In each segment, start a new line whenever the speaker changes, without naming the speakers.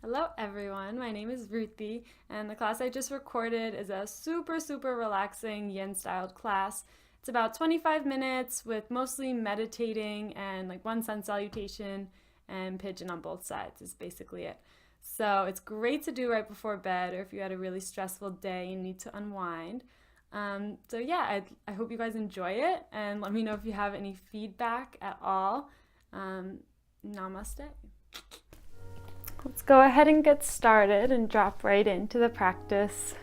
Hello everyone, my name is Ruthie, and the class I just recorded is a super relaxing yin styled class. It's about 25 minutes with mostly meditating and like one sun salutation and pigeon on both sides is basically it. So it's great to do right before bed or if you had a really stressful day and need to unwind. I hope you guys enjoy it and let me know if you have any feedback at all. Namaste. Let's go ahead and get started and drop right into the practice.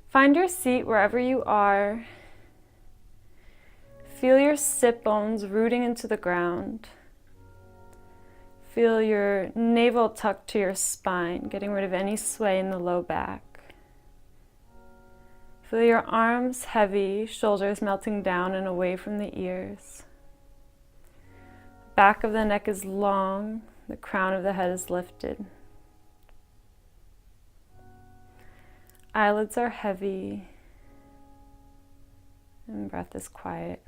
Find your seat wherever you are. Feel your sit bones rooting into the ground. Feel your navel tucked to your spine, getting rid of any sway in the low back. Feel your arms heavy, shoulders melting down and away from the ears. Back of the neck is long. The crown of the head is lifted. Eyelids are heavy, and breath is quiet.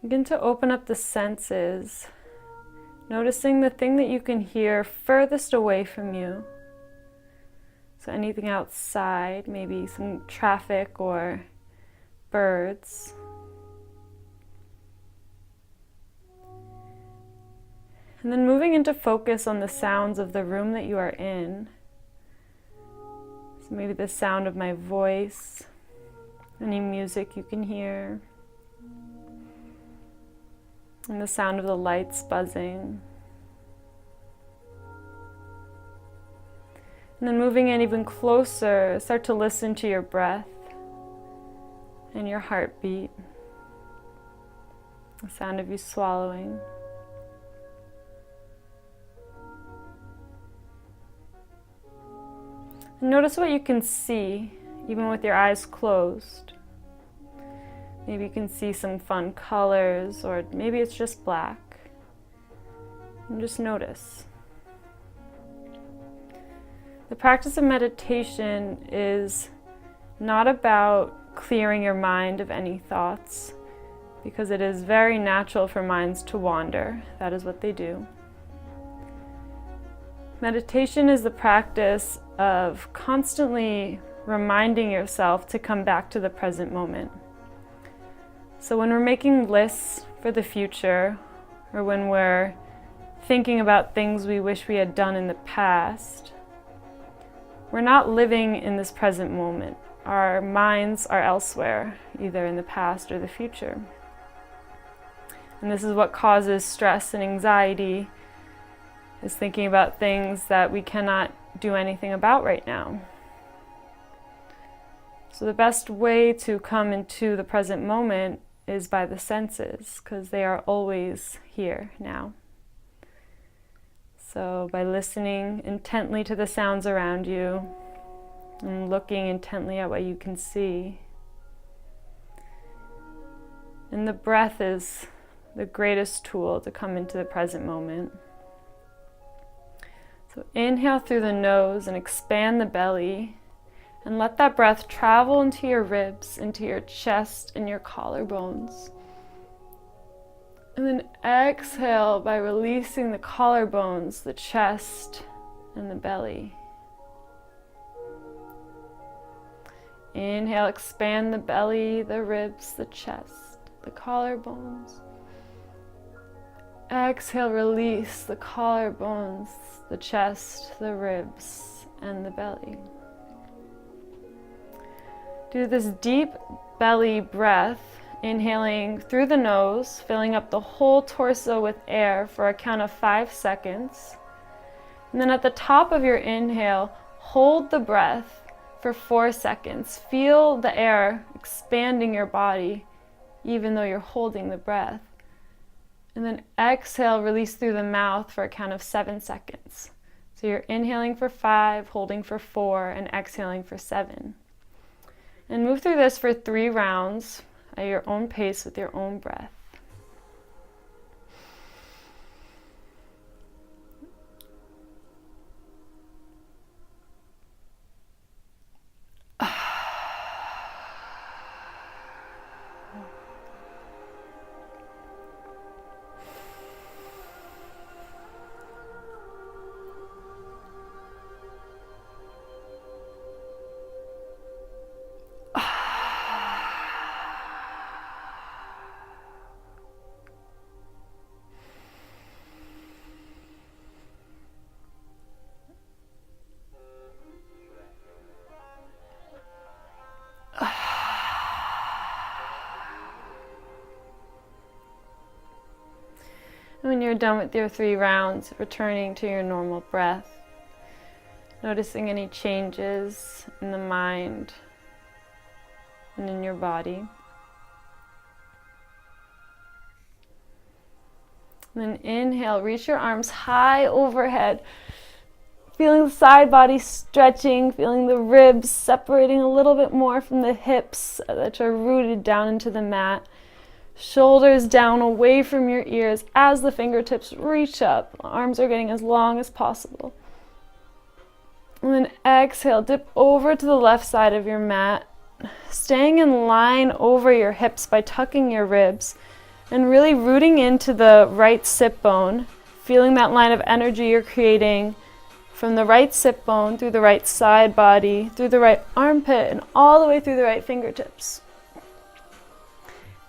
Begin to open up the senses, noticing the thing that you can hear furthest away from you. So anything outside, maybe some traffic or birds. And then moving into focus on the sounds of the room that you are in. So maybe the sound of my voice, any music you can hear, and the sound of the lights buzzing. And then moving in even closer, start to listen to your breath and your heartbeat, the sound of you swallowing. And notice what you can see, even with your eyes closed. Maybe you can see some fun colors, or maybe it's just black. And just notice. The practice of meditation is not about clearing your mind of any thoughts, because it is very natural for minds to wander. That is what they do. Meditation is the practice of constantly reminding yourself to come back to the present moment. So when we're making lists for the future, or when we're thinking about things we wish we had done in the past, we're not living in this present moment. Our minds are elsewhere, either in the past or the future. And this is what causes stress and anxiety, is thinking about things that we cannot do anything about right now. So the best way to come into the present moment is by the senses, because they are always here now. So by listening intently to the sounds around you and looking intently at what you can see. And the breath is the greatest tool to come into the present moment. So inhale through the nose and expand the belly, and let that breath travel into your ribs, into your chest and your collarbones. And then exhale by releasing the collarbones, the chest, and the belly. Inhale, expand the belly, the ribs, the chest, the collarbones. Exhale, release the collarbones, the chest, the ribs, and the belly. Do this deep belly breath, inhaling through the nose, filling up the whole torso with air for a count of 5 seconds. And then at the top of your inhale, hold the breath for 4 seconds. Feel the air expanding your body, even though you're holding the breath. And then exhale, release through the mouth for a count of 7 seconds. So you're inhaling for 5, holding for 4, and exhaling for 7. And move through this for 3 rounds at your own pace with your own breath. When you're done with your 3 rounds, returning to your normal breath, noticing any changes in the mind and in your body. Then inhale, reach your arms high overhead, feeling the side body stretching, feeling the ribs separating a little bit more from the hips that are rooted down into the mat. Shoulders down away from your ears as the fingertips reach up. Arms are getting as long as possible. And then exhale, dip over to the left side of your mat, staying in line over your hips by tucking your ribs and really rooting into the right sit bone, feeling that line of energy you're creating from the right sit bone through the right side body, through the right armpit, and all the way through the right fingertips.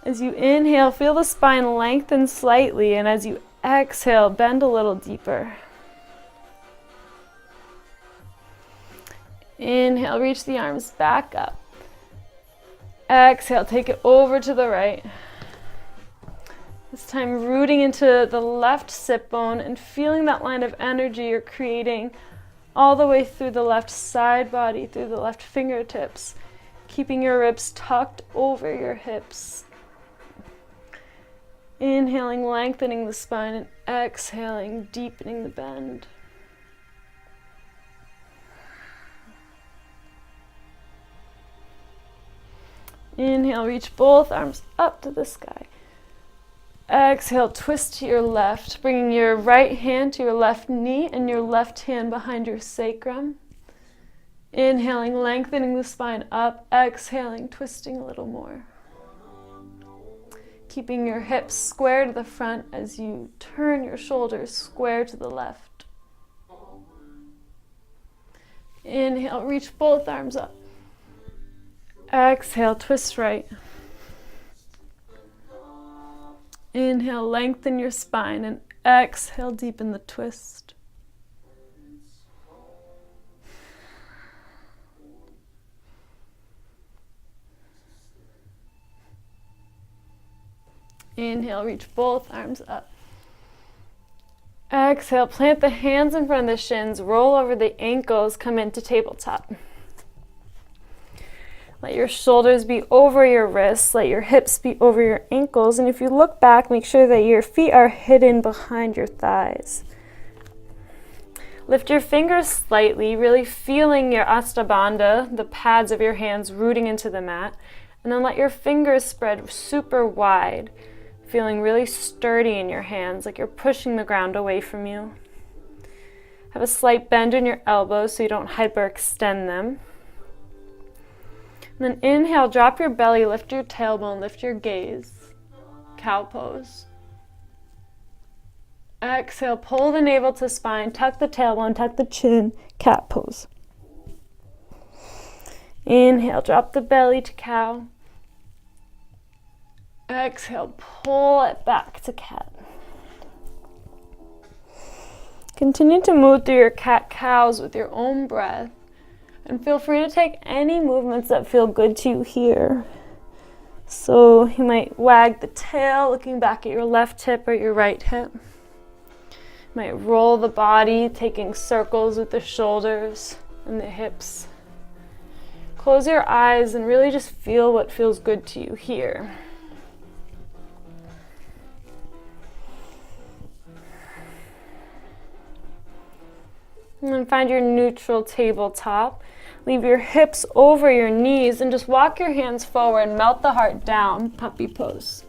As you inhale, feel the spine lengthen slightly, and as you exhale, bend a little deeper. Inhale, reach the arms back up. Exhale, take it over to the right. This time rooting into the left sit bone and feeling that line of energy you're creating all the way through the left side body, through the left fingertips, keeping your ribs tucked over your hips. Inhaling, lengthening the spine, and exhaling, deepening the bend. Inhale, reach both arms up to the sky. Exhale, twist to your left, bringing your right hand to your left knee and your left hand behind your sacrum. Inhaling, lengthening the spine up. Exhaling, twisting a little more. Keeping your hips square to the front as you turn your shoulders square to the left. Inhale, reach both arms up. Exhale, twist right. Inhale, lengthen your spine, and exhale, deepen the twist. Inhale, reach both arms up. Exhale, plant the hands in front of the shins, roll over the ankles, come into tabletop. Let your shoulders be over your wrists, let your hips be over your ankles, and if you look back, make sure that your feet are hidden behind your thighs. Lift your fingers slightly, really feeling your astabandha, the pads of your hands rooting into the mat, and then let your fingers spread super wide, feeling really sturdy in your hands, like you're pushing the ground away from you. Have a slight bend in your elbows so you don't hyperextend them. And then inhale, drop your belly, lift your tailbone, lift your gaze. Cow pose. Exhale, pull the navel to spine, tuck the tailbone, tuck the chin, cat pose. Inhale, drop the belly to cow. Exhale, pull it back to cat. Continue to move through your cat-cows with your own breath. And feel free to take any movements that feel good to you here. So you might wag the tail, looking back at your left hip or your right hip. You might roll the body, taking circles with the shoulders and the hips. Close your eyes and really just feel what feels good to you here. And then find your neutral tabletop. Leave your hips over your knees and just walk your hands forward, melt the heart down, puppy pose.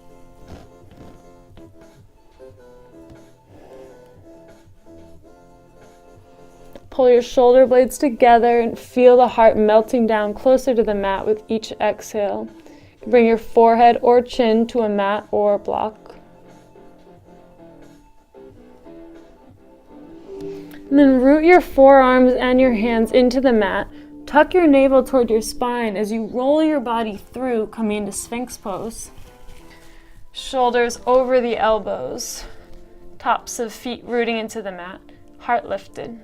Pull your shoulder blades together and feel the heart melting down closer to the mat with each exhale. You can bring your forehead or chin to a mat or a block. And then root your forearms and your hands into the mat. Tuck your navel toward your spine as you roll your body through, coming into Sphinx pose. Shoulders over the elbows. Tops of feet rooting into the mat. Heart lifted.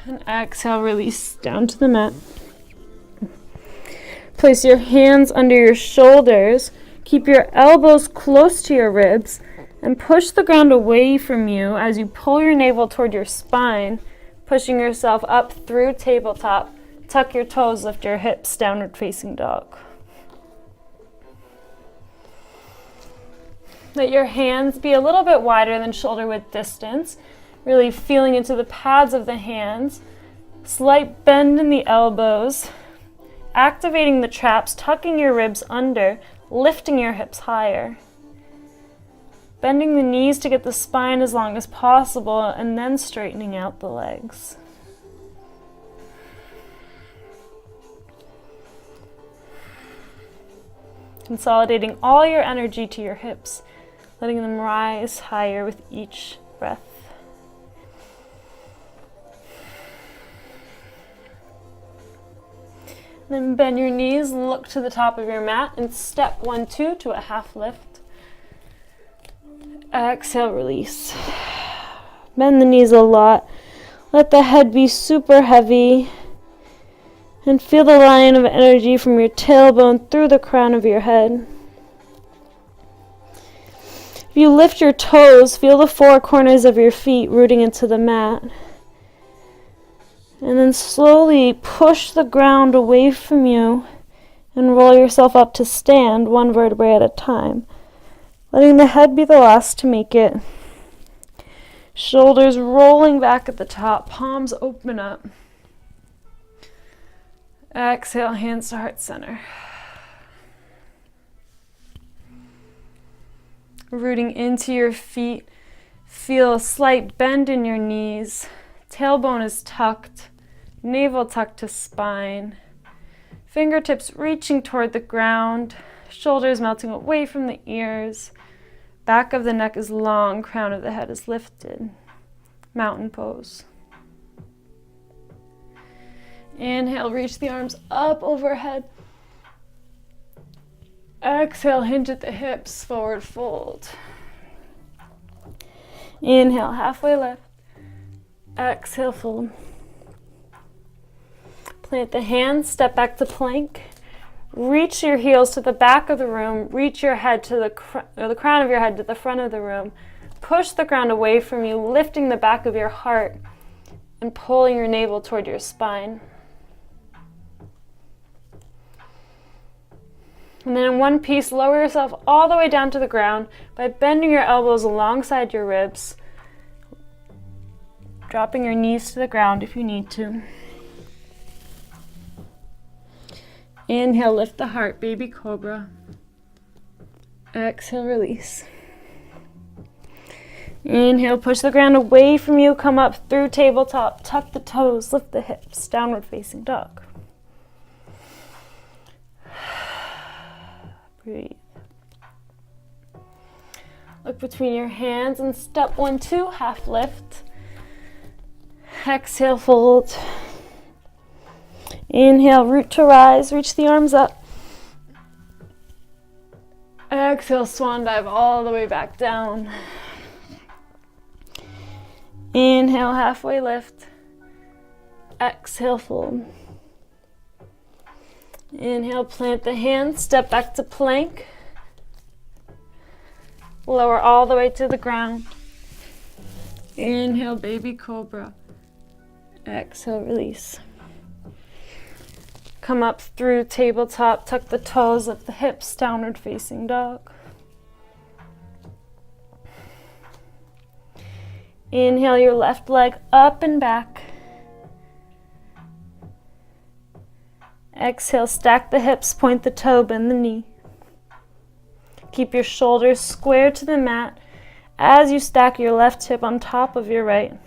And exhale, release down to the mat. Place your hands under your shoulders. Keep your elbows close to your ribs and push the ground away from you as you pull your navel toward your spine, pushing yourself up through tabletop. Tuck your toes, lift your hips, downward facing dog. Let your hands be a little bit wider than shoulder width distance, really feeling into the pads of the hands. Slight bend in the elbows, activating the traps, tucking your ribs under, lifting your hips higher. Bending the knees to get the spine as long as possible, and then straightening out the legs. Consolidating all your energy to your hips, letting them rise higher with each breath. Then bend your knees, look to the top of your mat, and step 1, 2 to a half lift. Exhale, release. Bend the knees a lot. Let the head be super heavy. And feel the line of energy from your tailbone through the crown of your head. If you lift your toes, feel the four corners of your feet rooting into the mat. And then slowly push the ground away from you and roll yourself up to stand, one vertebrae at a time. Letting the head be the last to make it. Shoulders rolling back at the top, palms open up. Exhale, hands to heart center. Rooting into your feet, feel a slight bend in your knees. Tailbone is tucked, navel tucked to spine. Fingertips reaching toward the ground, shoulders melting away from the ears. Back of the neck is long, crown of the head is lifted. Mountain pose. Inhale, reach the arms up overhead. Exhale, hinge at the hips, forward fold. Inhale, halfway lift. Exhale, fold. Plant the hands, step back to plank. Reach your heels to the back of the room. Reach your head to the crown of your head to the front of the room. Push the ground away from you, lifting the back of your heart and pulling your navel toward your spine. And then in one piece, lower yourself all the way down to the ground by bending your elbows alongside your ribs, dropping your knees to the ground if you need to. Inhale, lift the heart, baby cobra. Exhale, release. Inhale, push the ground away from you, come up through tabletop, tuck the toes, lift the hips, downward facing dog. Breathe. Look between your hands and step 1, 2, half lift. Exhale, fold. Inhale, root to rise, reach the arms up. Exhale, swan dive all the way back down. Inhale, halfway lift. Exhale, fold. Inhale, plant the hands, step back to plank. Lower all the way to the ground. Inhale, baby cobra. Exhale, release. Come up through tabletop, tuck the toes, lift the hips, downward facing dog. Inhale your left leg up and back. Exhale, stack the hips, point the toe, bend the knee. Keep your shoulders square to the mat as you stack your left hip on top of your right.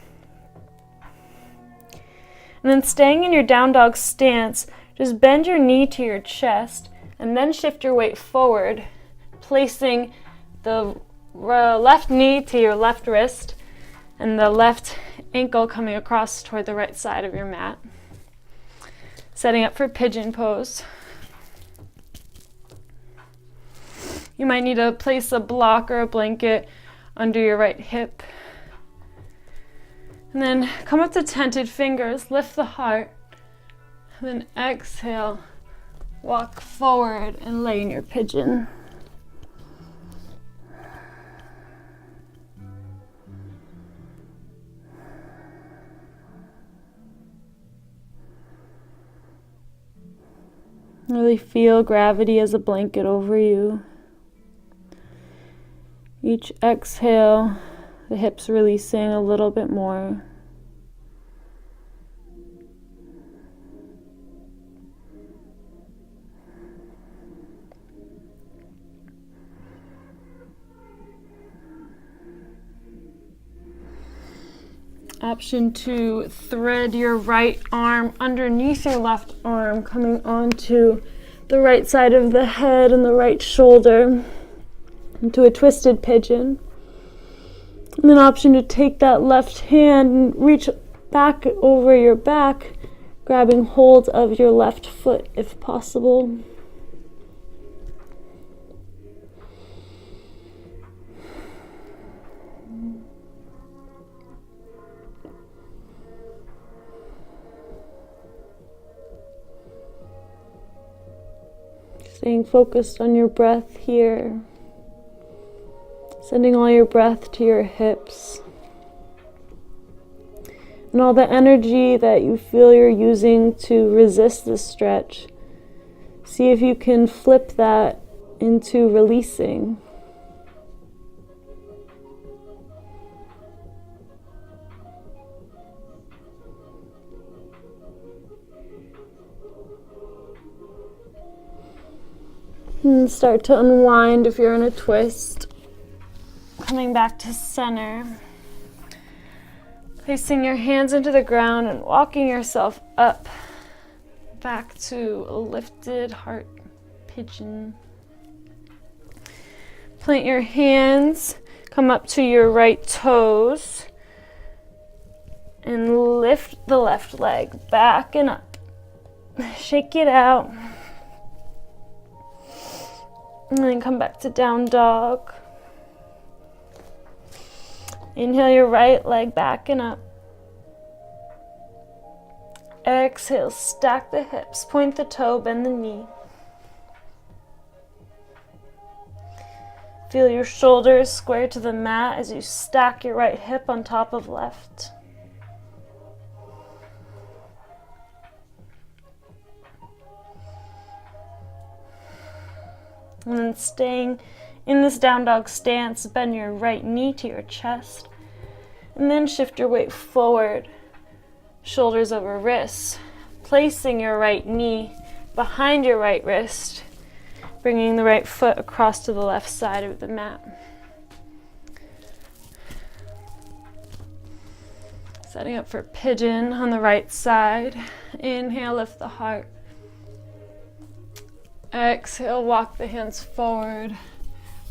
And then staying in your down dog stance, just bend your knee to your chest and then shift your weight forward, placing the left knee to your left wrist and the left ankle coming across toward the right side of your mat. Setting up for pigeon pose. You might need to place a block or a blanket under your right hip. And then come up to tented fingers, lift the heart. And then exhale, walk forward and lay in your pigeon. Really feel gravity as a blanket over you. Each exhale, the hips releasing a little bit more. Option to thread your right arm underneath your left arm, coming onto the right side of the head and the right shoulder into a twisted pigeon. And then option to take that left hand and reach back over your back, grabbing hold of your left foot if possible. Staying focused on your breath here. Sending all your breath to your hips. And all the energy that you feel you're using to resist this stretch, see if you can flip that into releasing. And start to unwind if you're in a twist. Coming back to center. Placing your hands into the ground and walking yourself up. Back to a lifted heart pigeon. Plant your hands. Come up to your right toes. And lift the left leg back and up. Shake it out. And then come back to down dog. Inhale your right leg back and up. Exhale, stack the hips, point the toe, bend the knee. Feel your shoulders square to the mat as you stack your right hip on top of left. And then staying in this down dog stance, bend your right knee to your chest. And then shift your weight forward, shoulders over wrists. Placing your right knee behind your right wrist, bringing the right foot across to the left side of the mat. Setting up for pigeon on the right side. Inhale, lift the heart. Exhale, walk the hands forward.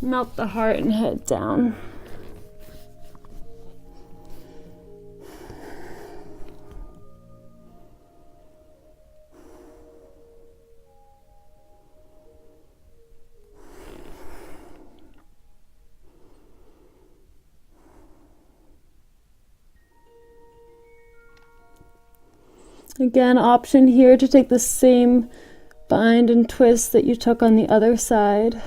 Melt the heart and head down. Again, option here to take the same bind and twist that you took on the other side.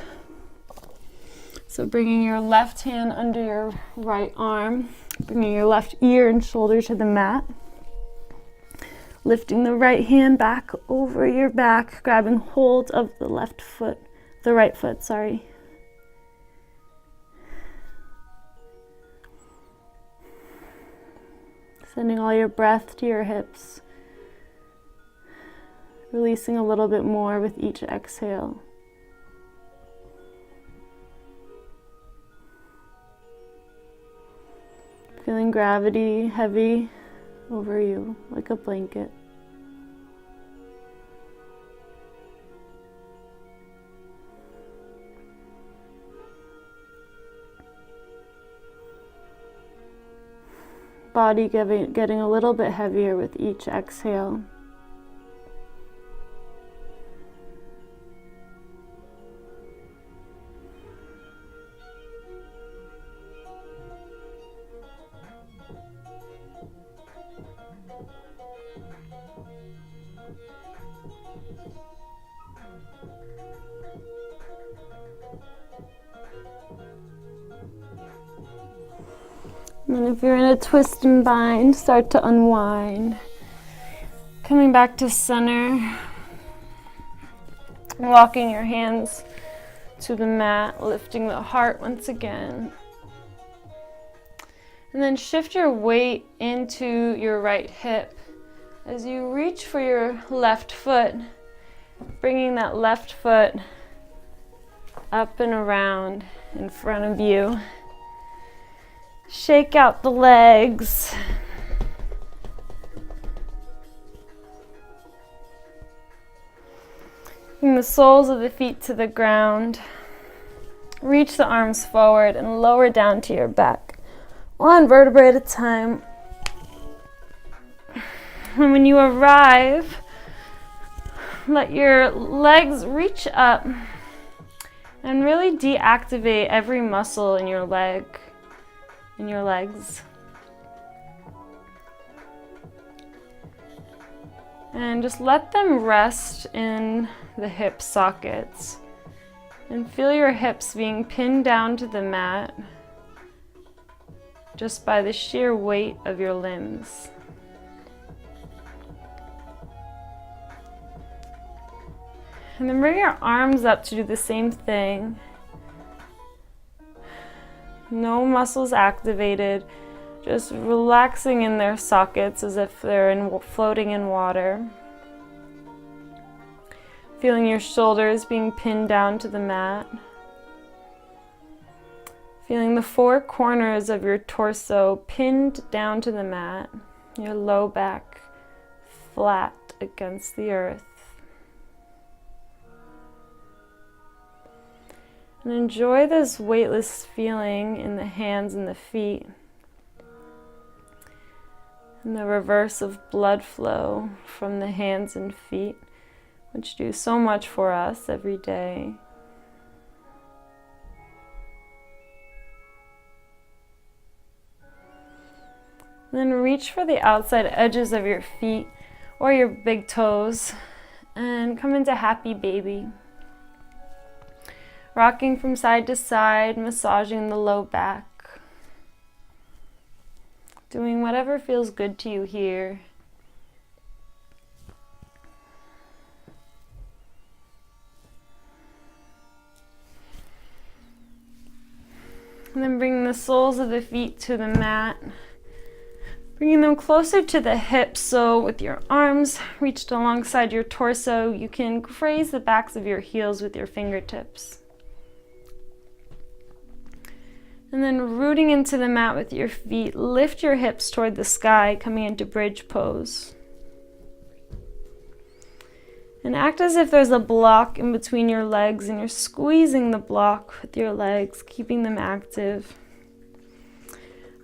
So bringing your left hand under your right arm, bringing your left ear and shoulder to the mat. Lifting the right hand back over your back, grabbing hold of the right foot, sorry. Sending all your breath to your hips. Releasing a little bit more with each exhale. Feeling gravity heavy over you like a blanket. Body getting a little bit heavier with each exhale. And if you're in a twist and bind, start to unwind. Coming back to center. Walking your hands to the mat, lifting the heart once again. And then shift your weight into your right hip as you reach for your left foot, bringing that left foot up and around in front of you. Shake out the legs. Bring the soles of the feet to the ground. Reach the arms forward and lower down to your back. One vertebrae at a time. And when you arrive, let your legs reach up and really deactivate every muscle in your legs. And just let them rest in the hip sockets. And feel your hips being pinned down to the mat just by the sheer weight of your limbs. And then bring your arms up to do the same thing. No muscles activated, just relaxing in their sockets as if they're floating in water. Feeling your shoulders being pinned down to the mat. Feeling the four corners of your torso pinned down to the mat. Your low back flat against the earth. And enjoy this weightless feeling in the hands and the feet. And the reverse of blood flow from the hands and feet, which do so much for us every day. Then reach for the outside edges of your feet or your big toes and come into happy baby. Rocking from side to side, massaging the low back. Doing whatever feels good to you here. And then bring the soles of the feet to the mat. Bringing them closer to the hips, so with your arms reached alongside your torso, you can graze the backs of your heels with your fingertips. And then rooting into the mat with your feet, lift your hips toward the sky, coming into bridge pose. And act as if there's a block in between your legs and you're squeezing the block with your legs, keeping them active.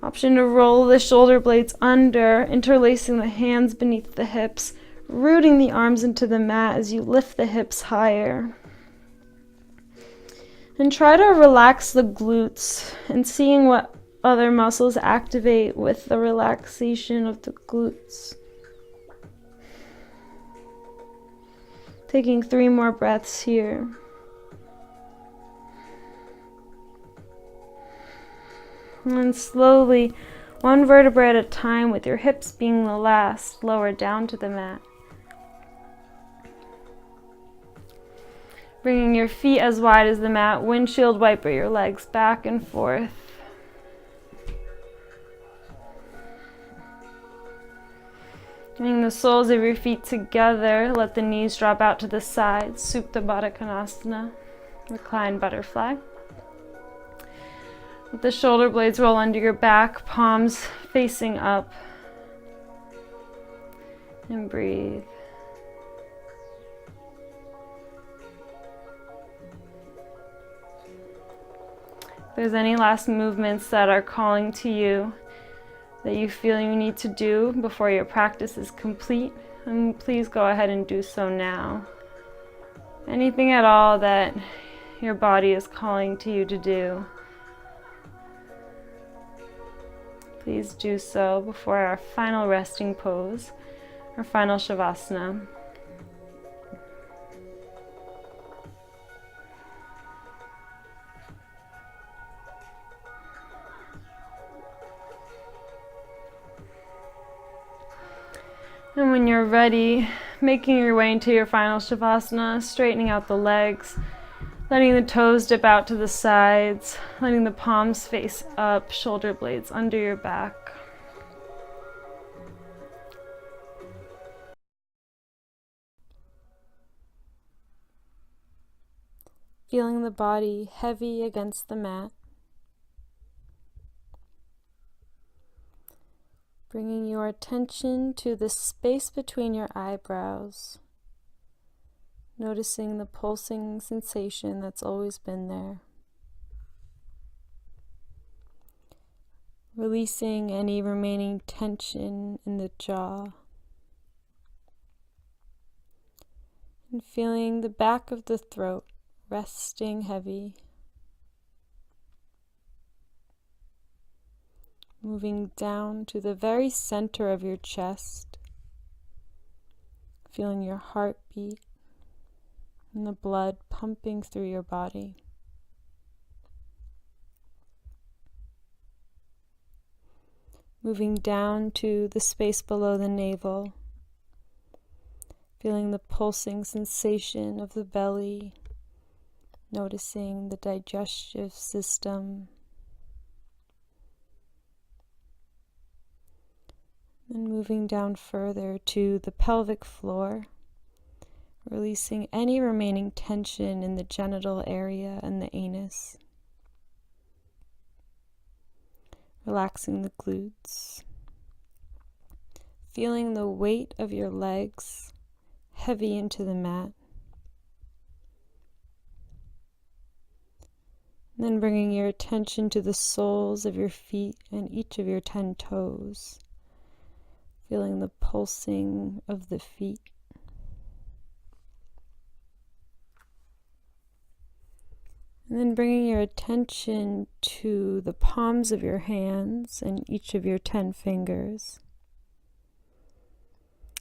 Option to roll the shoulder blades under, interlacing the hands beneath the hips, rooting the arms into the mat as you lift the hips higher. And try to relax the glutes and seeing what other muscles activate with the relaxation of the glutes. Taking 3 more breaths here. And then slowly, one vertebra at a time, with your hips being the last, lower down to the mat. Bringing your feet as wide as the mat, windshield wiper your legs back and forth. Bring the soles of your feet together, let the knees drop out to the sides, Supta Baddha Konasana, reclined butterfly. Let the shoulder blades roll under your back, palms facing up. And breathe. If there's any last movements that are calling to you, that you feel you need to do before your practice is complete, then please go ahead and do so now. Anything at all that your body is calling to you to do, please do so before our final resting pose, our final Shavasana. And when you're ready, making your way into your final Shavasana, straightening out the legs, letting the toes dip out to the sides, letting the palms face up, shoulder blades under your back. Feeling the body heavy against the mat. Bringing your attention to the space between your eyebrows. Noticing the pulsing sensation that's always been there. Releasing any remaining tension in the jaw. And feeling the back of the throat resting heavy. Moving down to the very center of your chest. Feeling your heartbeat and the blood pumping through your body. Moving down to the space below the navel. Feeling the pulsing sensation of the belly. Noticing the digestive system. Then moving down further to the pelvic floor, releasing any remaining tension in the genital area and the anus. Relaxing the glutes. Feeling the weight of your legs heavy into the mat. And then bringing your attention to the soles of your feet and each of your 10 toes. Feeling the pulsing of the feet. And then bringing your attention to the palms of your hands and each of your 10 fingers.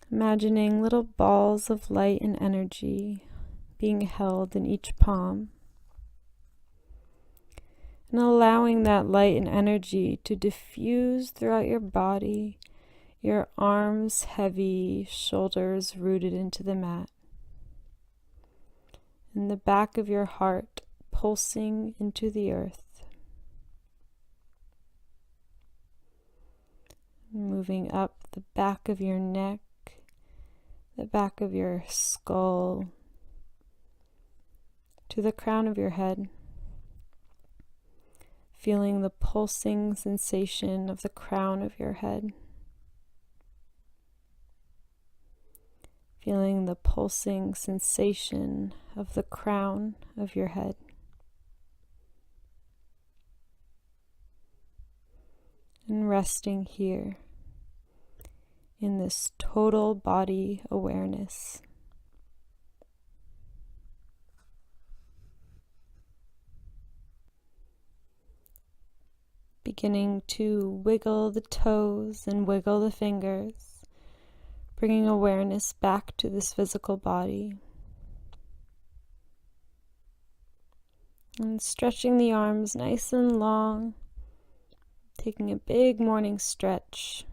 Imagining little balls of light and energy being held in each palm. And allowing that light and energy to diffuse throughout your body, your arms heavy, shoulders rooted into the mat. And the back of your heart pulsing into the earth. Moving up the back of your neck, the back of your skull, to the crown of your head. Feeling the pulsing sensation of the crown of your head. Feeling the pulsing sensation of the crown of your head. And resting here in this total body awareness. Beginning to wiggle the toes and wiggle the fingers, bringing awareness back to this physical body. And stretching the arms nice and long, taking a big morning stretch.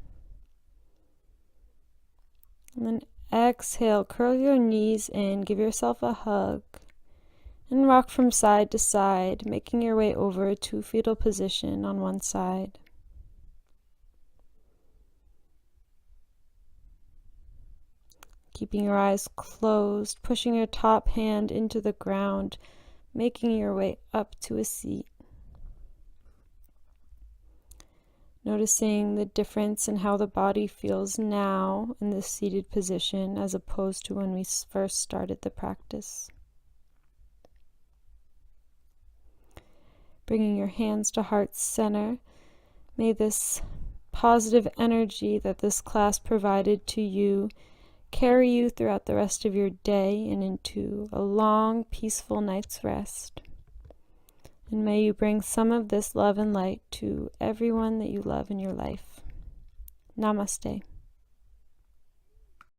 And then exhale, curl your knees in, give yourself a hug. And rock from side to side, making your way over to fetal position on one side. Keeping your eyes closed, pushing your top hand into the ground, making your way up to a seat. Noticing the difference in how the body feels now in this seated position as opposed to when we first started the practice. Bringing your hands to heart center, may this positive energy that this class provided to you carry you throughout the rest of your day and into a long, peaceful night's rest. And may you bring some of this love and light to everyone that you love in your life. Namaste.